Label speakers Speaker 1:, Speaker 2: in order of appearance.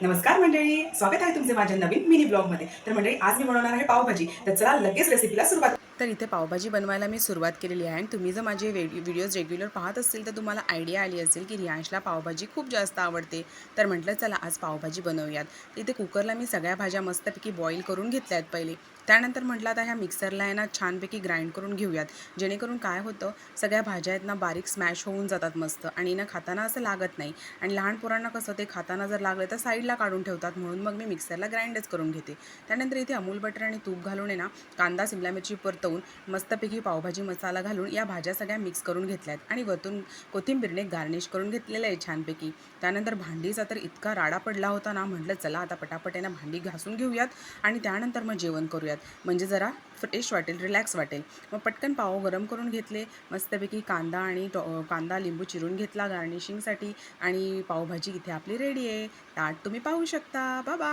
Speaker 1: नमस्कार मंडळी, स्वागत आहे तुमचे माझ्या नवीन मिनी ब्लॉगमध्ये. तर मंडळी, आज मी बनवणार आहे पावभाजी. तर चला लगेच रेसिपीला सुरुवात. तर इथे पावभाजी बनवायला मी सुरुवात केलेली आहे आणि तुम्ही जर माझे व्हिडिओज रेग्युलर पाहत असतील तर तुम्हाला आयडिया आली असेल की रियांशला पावभाजी खूप जास्त आवडते. तर म्हटलं चला आज पावभाजी बनवूयात. तर इथे कुकरला मी सगळ्या भाज्या मस्तपैकी बॉईल करून घेतल्या आहेत पहिले. त्यानंतर म्हटलं आता ह्या मिक्सरला आहे ना छानपैकी ग्राइंड करून घेऊयात, जेणेकरून काय होतं, सगळ्या भाज्या आहेत ना बारीक स्मॅश होऊन जातात मस्त आणि ना खाताना असं लागत नाही. आणि लहान पोरांना कसं ते खाताना जर लागलं तर साईडला काढून ठेवतात, म्हणून मग मी मिक्सरला ग्राइंडच करून घेते. त्यानंतर इथे अमूल बटर आणि तूप घालून आहे ना कांदा सिमला मिरची परतवून मस्तपैकी पावभाजी मसाला घालून या भाज्या सगळ्या मिक्स करून घेतल्यात आणि वरतून कोथिंबीरने गार्निश करून घेतलेलं आहे छानपैकी. त्यानंतर भांडीचा तर इतका राडा पडला होता ना, म्हटलं चला आता पटापट आहे भांडी घासून घेऊयात आणि त्यानंतर मग जेवण करूयात, म्हणजे जरा फ्रेश वाटेल, रिलॅक्स वाटेल. मग पटकन पाव गरम करून घेतले मस्तपैकी, कांदा आणि कांदा लिंबू चिरून घेतला गार्निशिंगसाठी आणि पावभाजी इथे आपली रेडी आहे. ताट तुम्ही पाहू शकता. Bye bye.